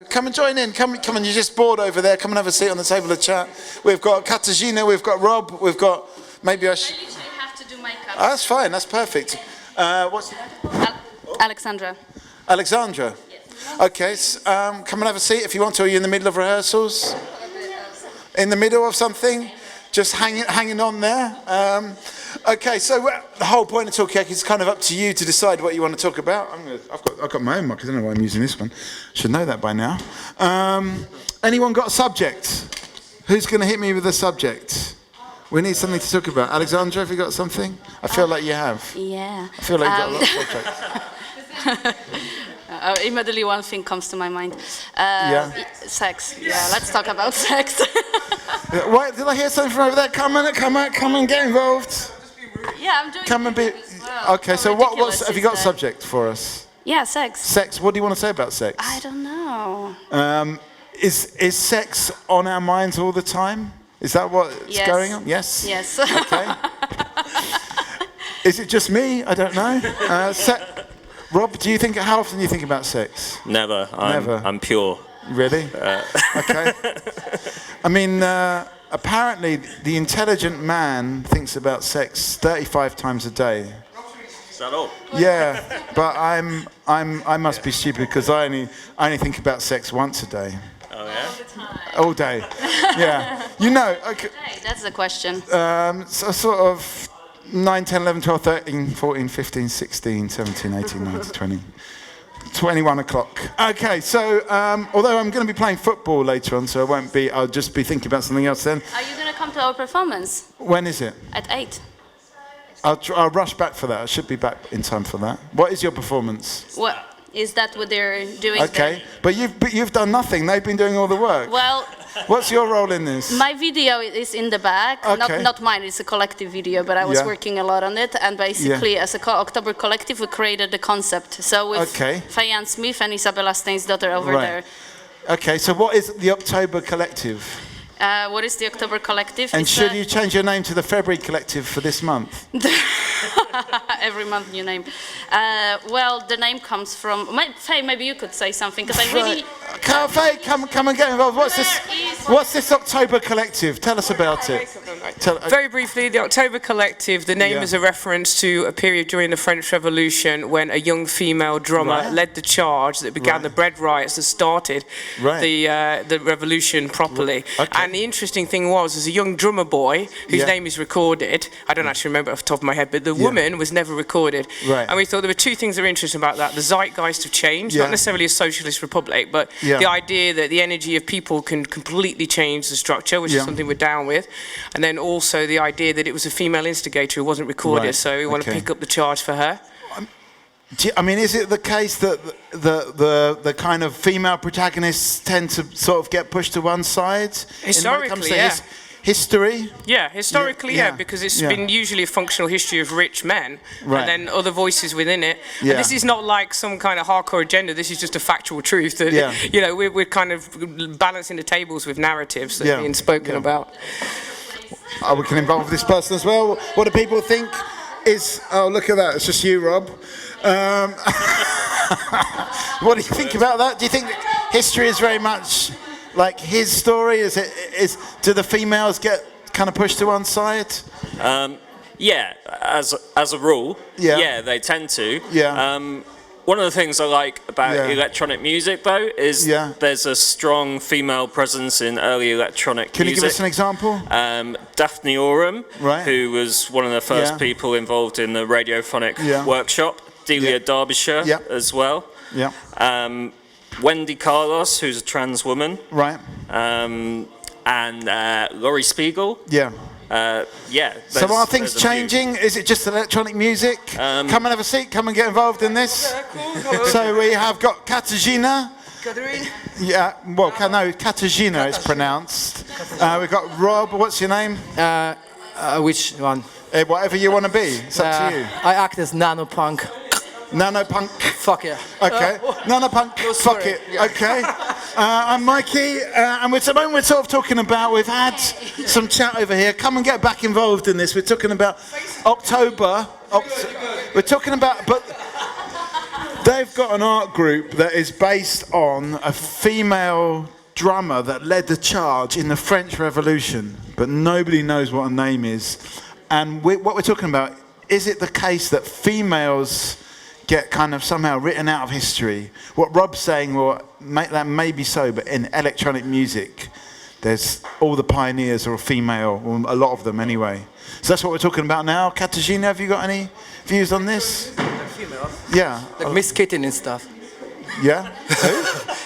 Come and join in. Come on. You're just bored over there. Come and have a seat on the table of chat. We've got Katarzyna. We've got Rob. We've got maybe I literally have to do makeup. Oh, that's fine. That's perfect. What's Alexandra. Alexandra. Yes. Okay. Come and have a seat if you want to. Are you in the middle of rehearsals? In the middle of something? Just hanging on there. Okay, so the whole point of Talkaoke is kind of up to you to decide what you want to talk about. I've got my own mic. I don't know why I'm using this one. Should know that by now. Anyone got a subject? Who's going to hit me with a subject? We need something to talk about. Alexandra, have you got something? I feel like you have. Yeah. I feel like you've got a lot of subjects. Immediately one thing comes to my mind. Sex. Yeah, let's talk about sex. Wait, did I hear something from over there? Come on, get involved. Yeah, I'm doing Come and be. Well. Okay, so what's have you got a subject for us? Yeah, sex. Sex. What do you want to say about sex? I don't know. Is sex on our minds all the time? Is that what's going on? Yes. Yes. Okay. Is it just me? I don't know. Rob, how often do you think about sex? Never. Never. I'm pure. Really? Okay. I mean, apparently the intelligent man thinks about sex 35 times a day. Is that all? Yeah, but I must be stupid because I only think about sex once a day. Oh yeah? All day. Yeah. You know. Okay. Hey, that's the question. So sort of 9, 10, 11, 12, 13, 14, 15, 16, 17, 18, 19, 20. 21 o'clock. Okay, so although I'm going to be playing football later on, so I'll just be thinking about something else then. Are you going to come to our performance? When is it? At 8. I'll rush back for that. I should be back in time for that. What is your performance? What is that what they're doing? Okay, but you've done nothing. They've been doing all the work. Well, what's your role in this? My video is in the back. Okay. Not mine. It's a collective video, but I was working a lot on it. And basically, as a October collective, we created the concept. So with Fayan Smith and Isabella Stainsdottir over there. Okay, so what is the October collective? What is the October collective? And should you change your name to the February collective for this month? Every month, new name. Well, the name comes from. Faye, maybe you could say something because I really. Faye, come and get involved. What's this October collective? Tell us about it. Very briefly, the October collective. The name is a reference to a period during the French Revolution when a young female drummer led the charge that began the bread riots that started the revolution properly. And the interesting thing was, as a young drummer boy whose name is recorded, I don't actually remember off the top of my head, but the woman was never recorded. And we thought there were two things that were interesting about that. The zeitgeist of change, not necessarily a socialist republic, but the idea that the energy of people can completely change the structure, which is something we're down with. And then also the idea that it was a female instigator who wasn't recorded, so we want to pick up the charge for her. I mean, is it the case that the kind of female protagonists tend to sort of get pushed to one side? Historically, history? Yeah, historically, because it's been usually a functional history of rich men, and then other voices within it. And this is not like some kind of hardcore agenda, this is just a factual truth that, you know, we're kind of balancing the tables with narratives that are being spoken about. Oh, we can involve this person as well. What do people think is... Oh, look at that, it's just you, Rob. What do you think about that? Do you think that history is very much like his story? Do the females get kind of pushed to one side? Yeah, as a rule, they tend to. One of the things I like about electronic music, though, is there's a strong female presence in early electronic music. Can you give us an example? Daphne Oram, who was one of the first people involved in the radiophonic workshop. Delia Derbyshire as well. Wendy Carlos, who's a trans woman. And Laurie Spiegel. So are things changing? Is it just electronic music? Come and have a seat. Come and get involved in this. So we have got Katarzyna. Yeah, well, no, Katarzyna is pronounced. We've got Rob. What's your name? Which one? Whatever you want to be. It's up to you. I act as nanopunk. Nanopunk. Fuck yeah. Okay. Nanopunk. No, fuck it. Okay. I'm Mikey, and we're sort of talking about. We've had some chat over here. Come and get back involved in this. We're talking about October. We're talking about, but They've got an art group that is based on a female drummer that led the charge in the French Revolution, but nobody knows what her name is. And what we're talking about, is it the case that females get kind of somehow written out of history? What Rob's saying, well, that may be so, but in electronic music, there's all the pioneers are female, or a lot of them anyway. So that's what we're talking about now. Katarzyna, have you got any views on this? Female? Yeah. Like Miss Kitten and stuff. Yeah?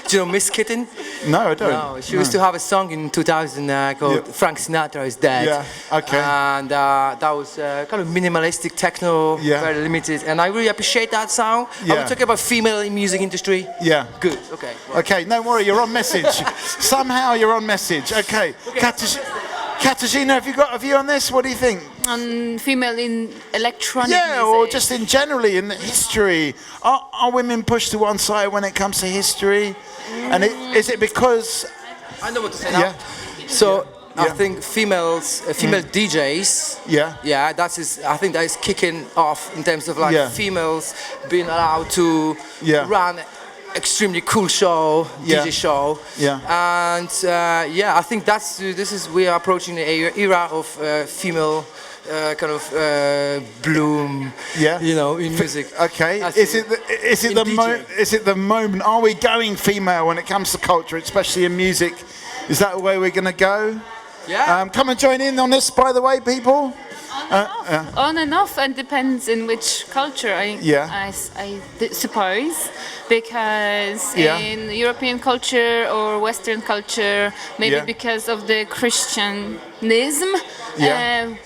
Do you know Miss Kitten? No, I don't. No, she used to have a song in 2000 called Frank Sinatra is Dead. Yeah, okay. And that was kind of minimalistic techno, very limited. And I really appreciate that sound. Yeah. Are we talking about female in music industry? Yeah. Good, okay. Well. Okay, don't worry, you're on message. Somehow you're on message. Okay. Katarzyna, have you got a view on this? What do you think? On female in electronic music? Yeah, or just in generally in history. Are women pushed to one side when it comes to history? And is it because... I know what to say now. So, I think female DJs, I think that is kicking off in terms of like females being allowed to run extremely cool show, DJ show, and I think we are approaching the era of female kind of bloom, you know, in music. Okay, is it the moment? Are we going female when it comes to culture, especially in music? Is that the way we're going to go? Yeah. Come and join in on this, by the way, people. On and off, and depends in which culture, I suppose, because in European culture or Western culture, maybe because of the Christianism,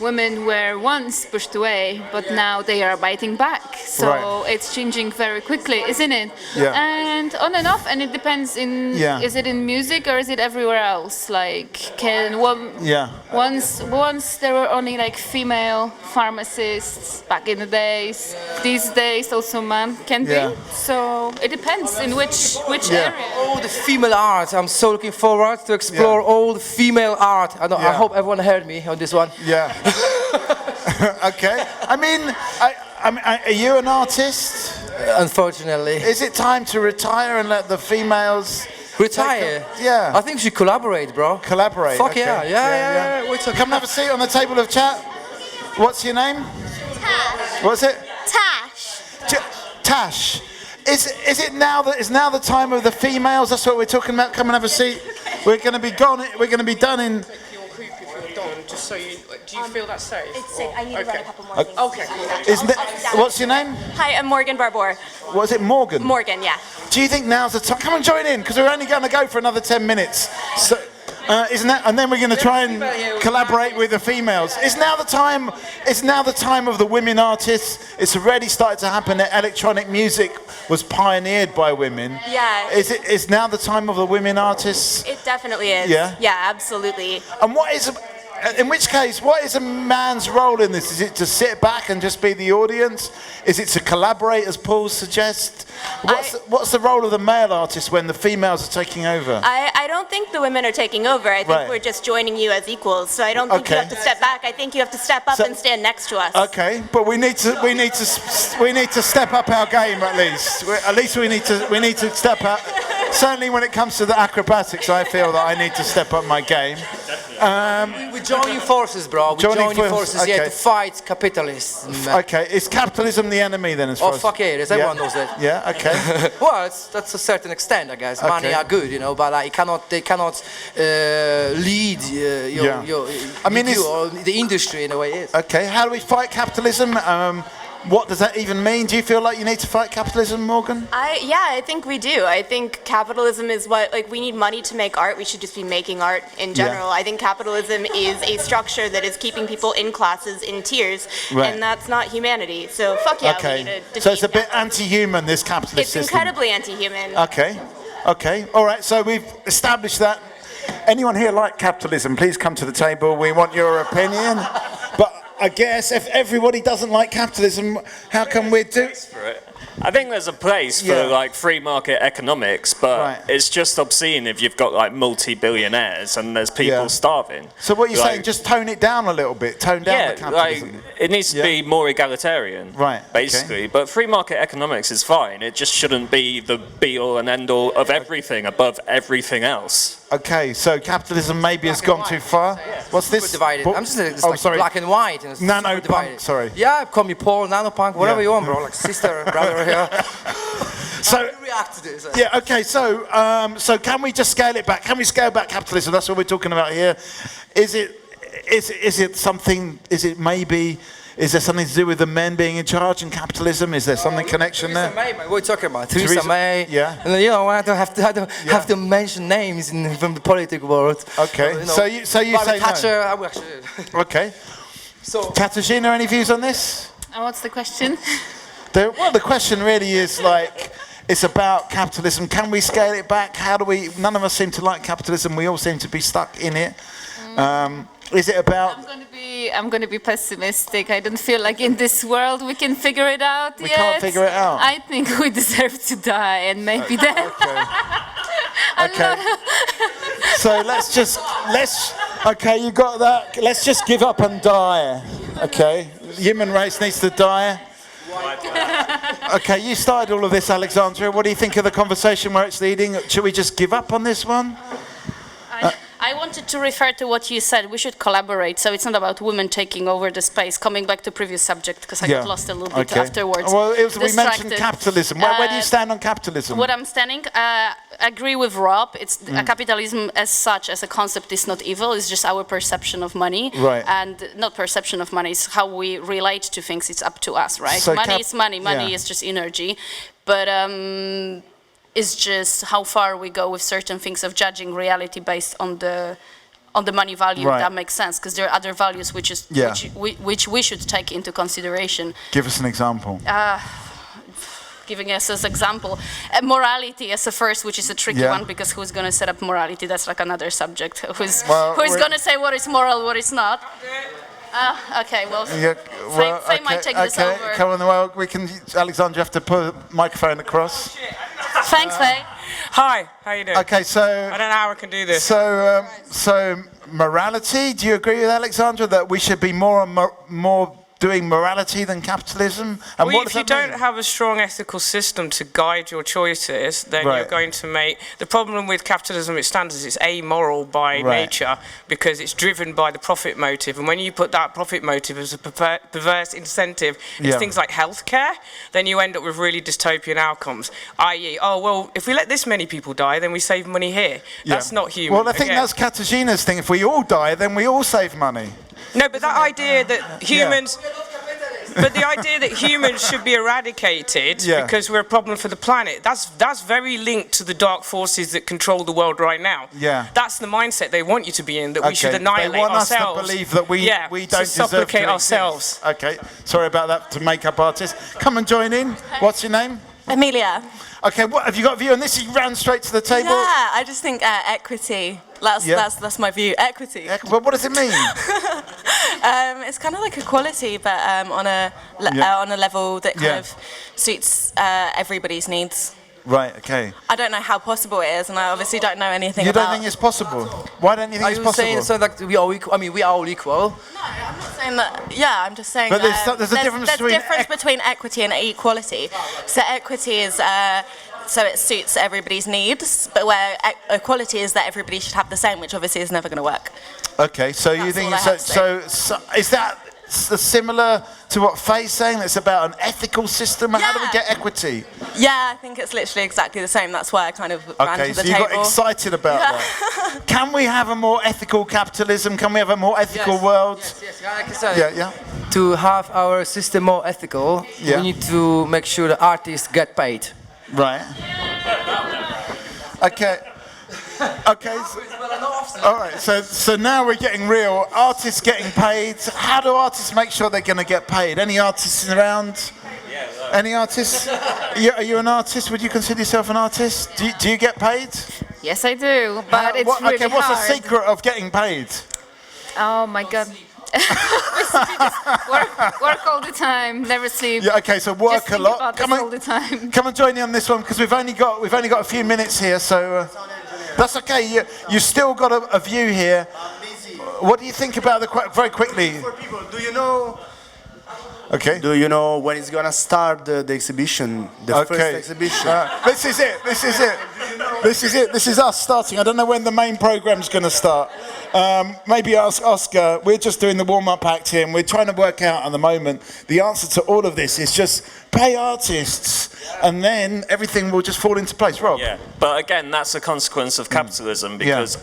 women were once pushed away, but now they are biting back. So it's changing very quickly, isn't it? Yeah. And on and off, and it depends is it in music or is it everywhere else? Like, once there were only like female pharmacists back in the days. These days also man can be. So it depends in which area. All the female art. I'm so looking forward to explore all the female art. I hope everyone heard me on this one. Yeah. Okay. I mean, are you an artist? Unfortunately. Is it time to retire and let the females... Retire? Yeah. I think we should collaborate, bro. Collaborate? Fuck okay. yeah. Come and have a seat on the table of chat. What's your name? Tash. What's it? Tash. Tash. Is now the time of the females? That's what we're talking about. Come and have a seat. We're going to be gone. We're going to be done in... Just so you, do you feel that's safe? It's safe. I need to run a couple more things. Okay. What's your name? Hi, I'm Morgan Barbour. Was it Morgan? Morgan, yeah. Do you think now's the time? Come and join in, because we're only going to go for another 10 minutes. So, isn't that? And then we're going to try and collaborate with the females. Is now the time? It's now the time of the women artists. It's already started to happen. That electronic music was pioneered by women. Yeah. Is now the time of the women artists? It definitely is. Yeah. Yeah, absolutely. And in which case, what is a man's role in this? Is it to sit back and just be the audience? Is it to collaborate, as Paul suggests? What's the role of the male artist when the females are taking over? I don't think the women are taking over. I think we're just joining you as equals. So I don't think you have to step back. I think you have to step up and stand next to us. Okay, but we need to step up our game at least. At least we need to step up. Certainly, when it comes to the acrobatics, I feel that I need to step up my game. We're joining forces, bro. We're joining forces to fight capitalism. Okay, is capitalism the enemy then? Fuck yeah, everyone knows that. Yeah, okay. Well, that's a certain extent, I guess. Money are good, you know, but like, they cannot lead the industry in a way. It is. Okay, how do we fight capitalism? What does that even mean? Do you feel like you need to fight capitalism, Morgan? I think we do. I think capitalism is we need money to make art. We should just be making art in general. I think capitalism is a structure that is keeping people in classes, in tiers, and that's not humanity. So fuck yeah, we need to defeat So it's a bit anti-human, this capitalist system. It's incredibly anti-human. Okay, all right, so we've established that. Anyone here like capitalism, please come to the table. We want your opinion. But I guess if everybody doesn't like capitalism, how come we do? I think there's a place for like free market economics, but it's just obscene if you've got like multi-billionaires and there's people starving. So what you're saying, just tone it down a little bit, tone down the capitalism. Like, it needs to be more egalitarian, basically. Okay. But free market economics is fine. It just shouldn't be the be-all and end-all of everything above everything else. Okay, so capitalism maybe has gone too far. What's this? Divided. I'm just saying it's like black and white. And Nanopunk, sorry. Yeah, call me Paul, nanopunk, whatever you want, bro. Like sister, brother here. So react to this. Yeah. Okay. So so can we just scale it back? Can we scale back capitalism? That's what we're talking about here. Is it something? Is it maybe? Is there something to do with the men being in charge in capitalism? Is there something connection there? May, what are you talking about? Theresa May. Yeah. And you know, I don't have to mention names from the political world. Okay. So you say Thatcher, no. I will actually. Okay. So Katarzyna, any views on this? And what's the question? Well, the question really is like, it's about capitalism. Can we scale it back? How do we? None of us seem to like capitalism. We all seem to be stuck in it. Is it about? I'm going to be pessimistic. I don't feel like in this world we can figure it out We yet. can't figure it out. I think we deserve to die, and maybe then. Okay. So okay, you got that. Let's just give up and die. Okay, human race needs to die. Okay, you started all of this, Alexandra. What do you think of the conversation where it's leading? Should we just give up on this one? I wanted to refer to what you said. We should collaborate. So it's not about women taking over the space. Coming back to previous subject, because I got lost a little bit afterwards. Well, we mentioned capitalism. Where do you stand on capitalism? What I'm standing, agree with Rob. It's capitalism as such, as a concept, is not evil. It's just our perception of money, and not perception of money. It's how we relate to things. It's up to us, right? So money is money. Money is just energy, but. Is just how far we go with certain things of judging reality based on the money value. That makes sense, because there are other values which we should take into consideration. Give us an example. Giving us as example, morality as a first, which is a tricky one, because who's going to set up morality? That's like another subject. Who's going to say what is moral, what is not? Okay, well, Faye might take this over. Come on, well, we can. Alexandra, you have to put a microphone across. Thanks, Faye. Hi, how you doing? Okay, so I don't know how I can do this. So morality. Do you agree with Alexandra that we should be more doing morality than capitalism? And well, if you don't have a strong ethical system to guide your choices, then you're going to make... The problem with capitalism, its standards, it's amoral by nature, because it's driven by the profit motive. And when you put that profit motive as a perverse incentive, it's things like healthcare, then you end up with really dystopian outcomes. I.e., oh, well, if we let this many people die, then we save money here. That's not human. Well, I think that's Katarzyna's thing. If we all die, then we all save money. No, but that idea that humans... But the idea that humans should be eradicated because we're a problem for the planet, that's very linked to the dark forces that control the world right now. Yeah. That's the mindset they want you to be in, that we should annihilate ourselves. They want us to believe that we don't deserve to supplicate ourselves. Okay, sorry about that, to makeup artist. Come and join in. What's your name? Amelia. Okay, what have you got a view on this? You ran straight to the table. Yeah, I just think equity. That's my view. Equity. But what does it mean? It's kind of like equality, but on a level that kind of suits everybody's needs. Right. Okay. I don't know how possible it is, and I obviously don't know anything about. You don't think it's possible? Why don't you think it's possible? Are you saying so that we are equal? I mean, we are all equal. No, I'm not saying that. Yeah, I'm just saying. But there's a difference between equity and equality. So equity is. So it suits everybody's needs, but where equality is that everybody should have the same, which obviously is never going to work. Okay, so you think so is that similar to what Faye's saying? It's about an ethical system. How do we get equity? Yeah, I think it's literally exactly the same. That's why I kind of ran to the table. Okay, so you got excited about that. Can we have a more ethical capitalism? Can we have a more ethical world? Yes. To have our system more ethical, we need to make sure the artists get paid. Right. Okay. Okay. All right. So now we're getting real. Artists getting paid. How do artists make sure they're going to get paid? Any artists around? Any artists? Are you an artist? Would you consider yourself an artist? Do you get paid? Yes, I do. But it's really what's hard. the secret of getting paid? Oh my God. Basically just work all the time, never sleep. Yeah, okay, so work just a lot. About Come this on, all the time. come and join me on this one because we've only got a few minutes here, so that's okay. You still got a view here. What do you think about very quickly? For people, do you know? Okay. Do you know when it's gonna start the exhibition? The first exhibition. This is it. This is it. This is it. This is us starting. I don't know when the main program's going to start. Maybe ask Oscar. We're just doing the warm-up act here, and we're trying to work out at the moment. The answer to all of this is just pay artists, and then everything will just fall into place. Rob. Yeah, but again, that's a consequence of capitalism because.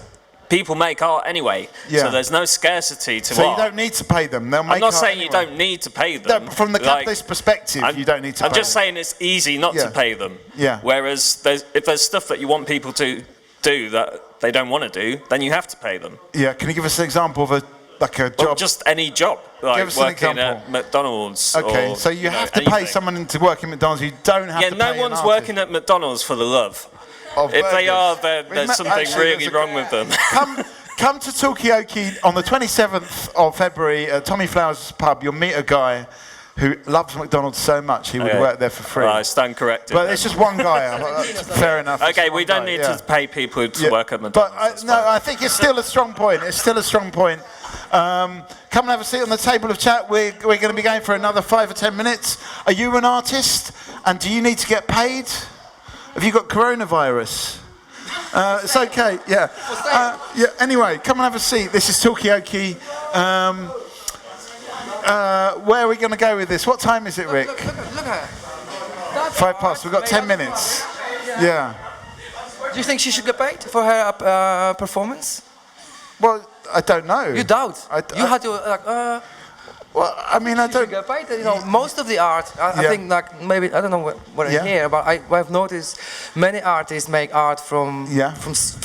People make art anyway, so there's no scarcity to art. So you don't need to pay them. They'll make I'm not saying anyway. you don't need to pay them. No, from the capitalist perspective, you don't need to pay them. I'm just saying it's easy not to pay them. Yeah. Whereas if there's stuff that you want people to do that they don't want to do, then you have to pay them. Yeah, can you give us an example of a job? Well, just any job, like give us an working example. at McDonald's. Okay, or, so you have to anything. pay someone to work at McDonald's. You don't have to pay no one's working at McDonald's for the love. If they are, there's something really wrong with them. Come to Talkaoke on the 27th of February at Tommy Flowers' pub. You'll meet a guy who loves McDonald's so much he would work there for free. I stand corrected. But it's just one guy. Fair enough. Okay, we don't need to pay people to work at McDonald's. But I think it's still a strong point. It's still a strong point. Come and have a seat on the table of chat. We're going to be going for another 5 or 10 minutes. Are you an artist? And do you need to get paid? Have you got coronavirus? It's okay, yeah. Anyway, come and have a seat. This is Talkaoke. Where are we going to go with this? What time is it, Rick? Look at her. 5 past. We've got 10 minutes. Yeah. Do you think she should get paid for her performance? Well, I don't know. You doubt. You had to well, I mean, I don't get paid. You know, most of the art. I think maybe I don't know what I hear, but I've noticed many artists make art from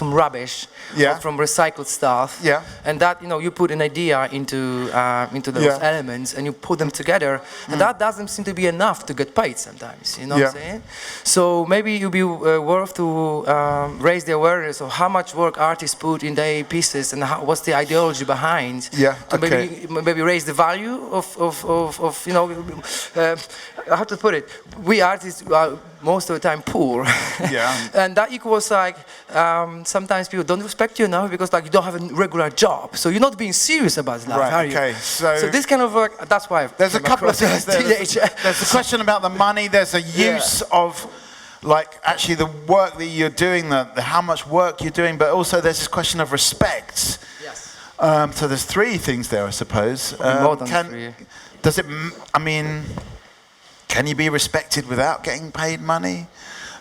rubbish, or from recycled stuff. Yeah. And that you put an idea into those elements and you put them together, and that doesn't seem to be enough to get paid sometimes. You know what I'm saying? So maybe it would be worth to raise the awareness of how much work artists put in their pieces and what's the ideology behind. Yeah. To maybe raise the value of how to put it, we artists are most of the time poor. And that equals sometimes people don't respect you now because you don't have a regular job, so you're not being serious about life, are you? So this kind of work, that's why there's a couple of things. There's a question about the money. There's a use of actually the work that you're doing, how much work you're doing, but also there's this question of respect. So there's 3 things there, I suppose. More than 3. Does it? I mean, can you be respected without getting paid money?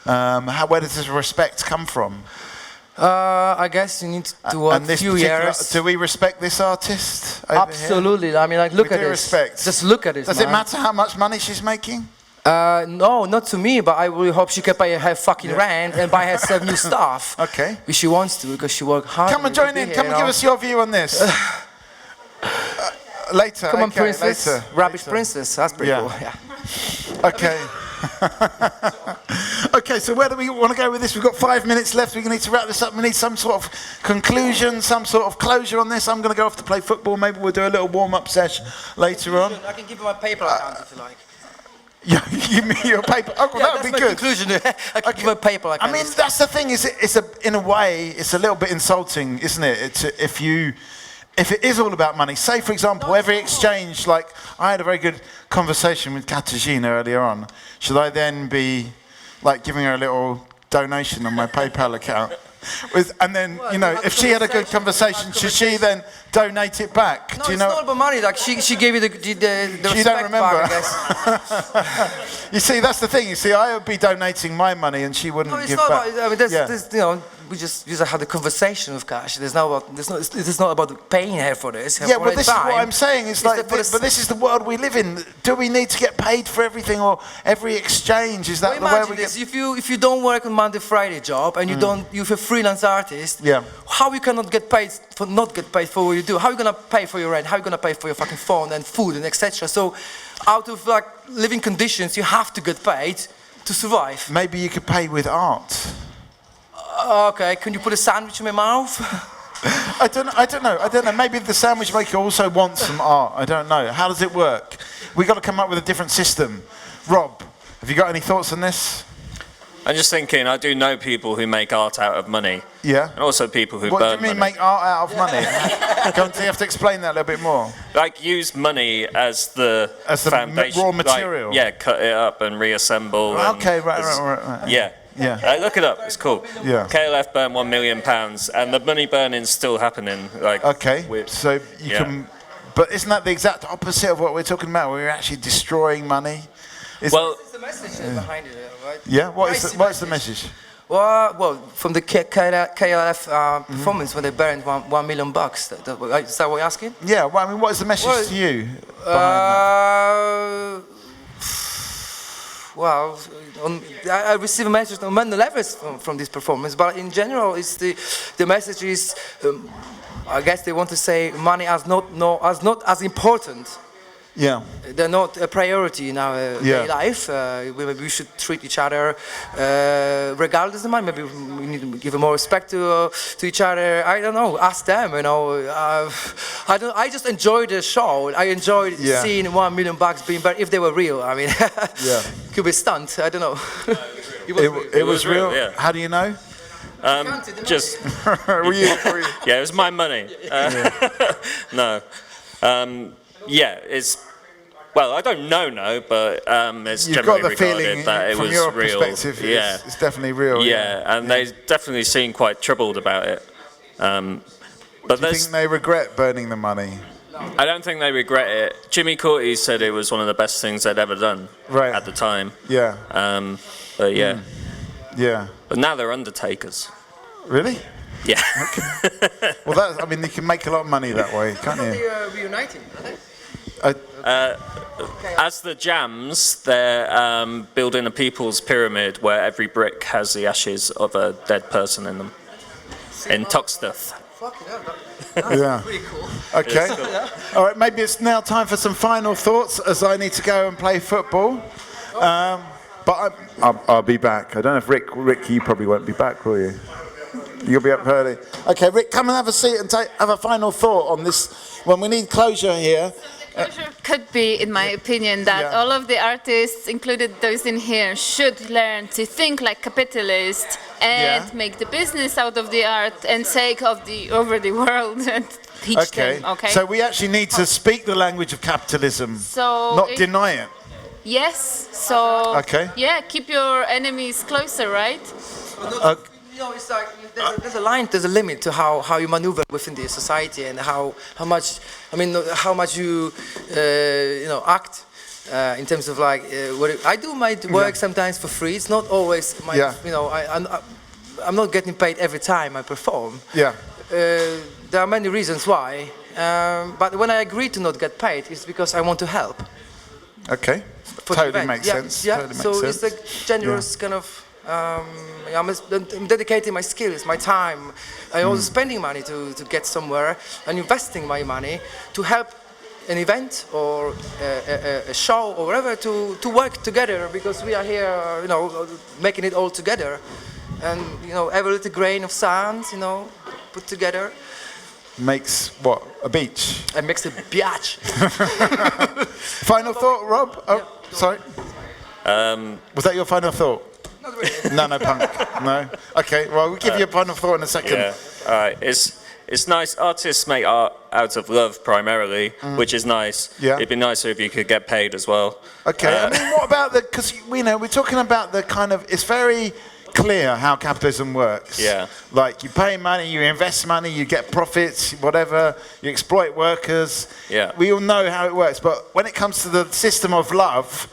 Where does this respect come from? I guess you need to work a few years. Do we respect this artist? Absolutely. Here? I mean, look at this. Respect. Just look at it. Does it matter how much money she's making? No, not to me, but I really hope she can pay her fucking rent and buy herself new stuff. Okay. If she wants to, because she worked hard. Come and join in. Come and give us your view on this. Later. Come on, princess. Later. Rubbish princess. That's pretty cool. Yeah. Okay. Okay, so where do we want to go with this? We've got 5 minutes left. We need to wrap this up. We need some sort of conclusion, some sort of closure on this. I'm going to go off to play football. Maybe we'll do a little warm-up session later on. I can give you my PayPal account if you like. Yeah, give me your paper. Oh, well, that would be good. Conclusion. I can give you my PayPal account. I mean, that's the thing. In a way, it's a little bit insulting, isn't it? If it is all about money. Say, for example, every exchange. Like I had a very good conversation with Katarzyna earlier on. Should I then be giving her a little donation on my PayPal account? And then, if she had a good conversation, should she then donate it back? No, it's not about money. She gave you the respect. You don't remember? Back, I guess. You see, that's the thing. You see, I would be donating my money, and she wouldn't give back. I mean, there's we just had a conversation with Kash. It's not about paying her for this. Yeah, well, this is what I'm saying. But this is the world we live in. Do we need to get paid for everything or every exchange? Is that the way we get? If you don't work a Monday Friday job and you're a freelance artist, how you cannot get paid for what you do? How are you gonna pay for your rent? How are you gonna pay for your fucking phone and food and etc.? So, out of living conditions, you have to get paid to survive. Maybe you could pay with art. Okay, can you put a sandwich in my mouth? I don't know. Maybe the sandwich maker also wants some art. I don't know. How does it work? We've got to come up with a different system. Rob, have you got any thoughts on this? I'm just thinking, I do know people who make art out of money. Yeah. And also people who What burn do you mean money. make art out of money? Go on, you have to explain that a little bit more. Like use money as the foundation. Raw material. Like, yeah, cut it up and reassemble. Okay, right. Yeah. Yeah. Look it up, it's cool. Yeah. KLF burned £1 million and the money burning's still happening. Like, okay, so you can... But isn't that the exact opposite of what we're talking about? We're actually destroying money? Well... What's the message behind it, right? Yeah, what's the message? Well, from the KLF performance when they burned $1 million. Is that what you're asking? Yeah, well, I mean, what is the message to you behind that? Well, I received a message on many levels from this performance, but in general, it's the message is, I guess they want to say money as not as important. Yeah. They're not a priority in our daily life. Maybe we should treat each other regardless of money. Maybe we need to give more respect to each other. I don't know. Ask them. You know. I just enjoyed the show. I enjoyed seeing $1 million being burned. If they were real, I mean, could be stunt. I don't know. It was real. Yeah. How do you know? Just. Were you? Yeah, it was my money. No. Yeah, it's. Well, I don't know, but it's generally regarded that it was real. From your perspective, it's definitely real. Yeah, and they definitely seem quite troubled about it. But do you think they regret burning the money? I don't think they regret it. Jimmy Corti said it was one of the best things they'd ever done at the time. Yeah. But yeah. Yeah. But now they're undertakers. Really? Yeah. Okay. Well, I mean, you can make a lot of money that way, can't you? They're reuniting, are they? As the Jams, they're building a people's pyramid where every brick has the ashes of a dead person in them. In Toxteth. That's pretty cool. Okay. Cool. All right, maybe it's now time for some final thoughts as I need to go and play football. But I'll be back. I don't know if Rick, you probably won't be back, will you? You'll be up early. Okay, Rick, come and have a seat and have a final thought on this. When we need closure here. Closure could be, in my opinion, that all of the artists, included those in here, should learn to think like capitalists and make the business out of the art and take over the world and teach them. Okay. So we actually need to speak the language of capitalism, not deny it. Yes. So keep your enemies closer, right? You know, it's like there's a limit to how you maneuver within the society and how much you act in terms of like what I do my work sometimes for free. It's not always I'm not getting paid every time I perform. Yeah. There are many reasons why, but when I agree to not get paid, it's because I want to help. Okay. Totally makes sense. Yeah. Totally So makes it's a generous kind of. I'm dedicating my skills, my time. I'm also spending money to get somewhere and investing my money to help an event or a show or whatever to work together because we are here, making it all together. And, every little grain of sand, put together. Makes what? A beach? It makes a biatch. Final thought, Rob? Oh, sorry. Was that your final thought? Not really. No, punk. No. Okay. Well, we'll give you a final thought in a second. Yeah. All right. It's nice. Artists make art out of love primarily, which is nice. Yeah. It'd be nicer if you could get paid as well. Okay. I mean, what about because we're talking about the kind of it's very clear how capitalism works. Yeah. Like you pay money, you invest money, you get profits, whatever. You exploit workers. Yeah. We all know how it works, but when it comes to the system of love.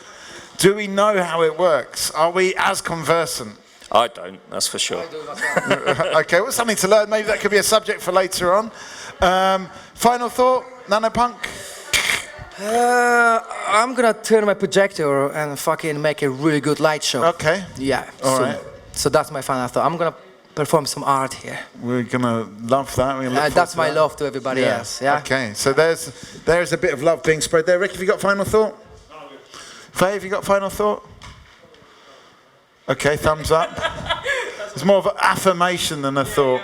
Do we know how it works? Are we as conversant? I don't, that's for sure. Okay, well, something to learn. Maybe that could be a subject for later on. Final thought, Nanopunk? I'm gonna turn my projector and fucking make a really good light show. Okay. Yeah. All right. So that's my final thought. I'm gonna perform some art here. We're gonna love that. That's my love to everybody else. Yeah. Okay, so there's a bit of love being spread there. Rick, have you got final thought? Faye, have you got final thought? Okay, thumbs up. It's more of an affirmation than a thought.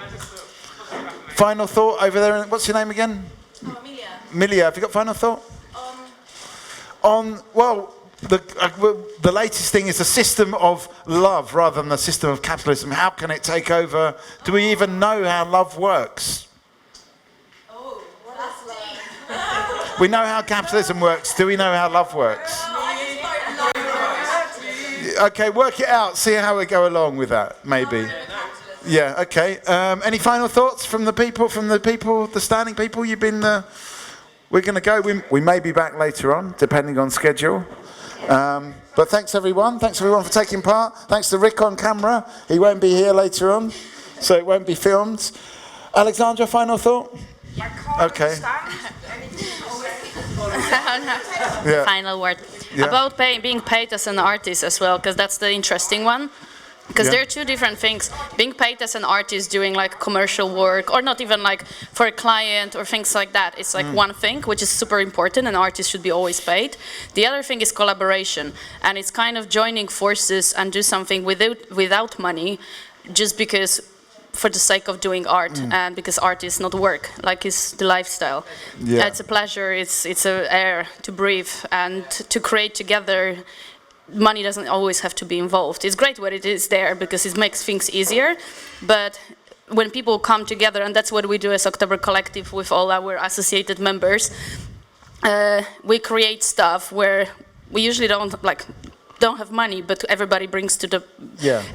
Final thought over there. What's your name again? Amelia. Amelia, have you got final thought? Well, the latest thing is a system of love rather than a system of capitalism. How can it take over? Do we even know how love works? Oh, that's deep. We know how capitalism works. Do we know how love works? Okay, work it out. See how we go along with that, maybe. Yeah, okay. Any final thoughts from the people, the standing people? You've been... we're going to go. We may be back later on, depending on schedule. But thanks everyone for taking part. Thanks to Rick on camera. He won't be here later on, so it won't be filmed. Alexandra, final thought? Okay. Yeah. Final word. Yeah. About being paid as an artist as well, because that's the interesting one. Because there are two different things. Being paid as an artist doing like commercial work, or not even like for a client or things like that. It's like one thing, which is super important, and artists should be always paid. The other thing is collaboration, and it's kind of joining forces and do something without money, just because for the sake of doing art, and because art is not work, like it's the lifestyle. Yeah. It's a pleasure, it's a air to breathe, and to create together. Money doesn't always have to be involved. It's great when it is there because it makes things easier, but when people come together, and that's what we do as October Collective with all our associated members, we create stuff where we usually don't have money, but everybody brings to the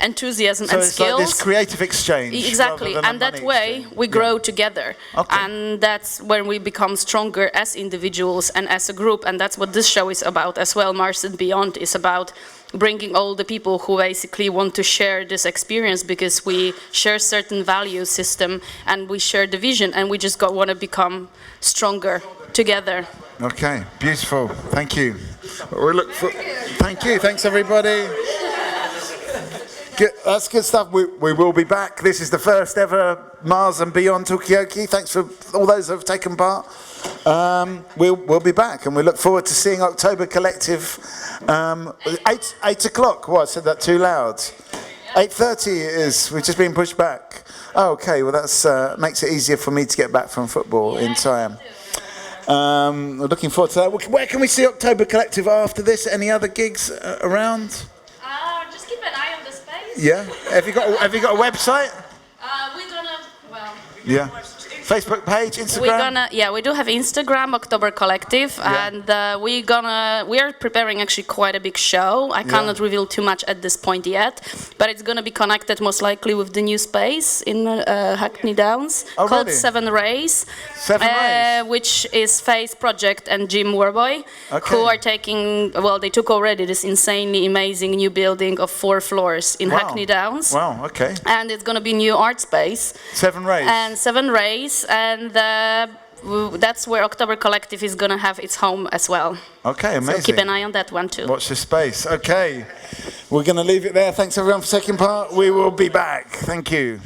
enthusiasm and skills. So it's like this creative exchange. Exactly, and that way we grow together. Okay. And that's when we become stronger as individuals and as a group, and that's what this show is about as well. Mars and Beyond is about bringing all the people who basically want to share this experience because we share certain value system and we share the vision, and we just want to become stronger together. Okay, beautiful. Thank you. Thank you. Thanks, everybody. Good, that's good stuff. We will be back. This is the first ever Mars and Beyond Talkaoke. Thanks for all those who have taken part. We'll be back, and we look forward to seeing October Collective. 8 o'clock. What? I said that too loud. 8:30 it is. We've just been pushed back. Oh, okay. Well, that's makes it easier for me to get back from football in time. We're looking forward to that. Where can we see October Collective after this? Any other gigs around? Just keep an eye on the space. Yeah. Have you got a website? We're gonna. Well. Yeah. Facebook page, Instagram? We do have Instagram, October Collective, and we are preparing actually quite a big show. I cannot reveal too much at this point yet, but it's gonna be connected most likely with the new space in Hackney Downs called Seven Rays, which is Faye's project and Jim Warboy, who are taking, they took already this insanely amazing new building of 4 floors in Hackney Downs. Wow, okay. And it's gonna be new art space. 7 Rays. And 7 Rays. And that's where October Collective is going to have its home as well. Okay, amazing. So keep an eye on that one too. Watch the space. Okay, we're going to leave it there. Thanks everyone for taking part. We will be back. Thank you.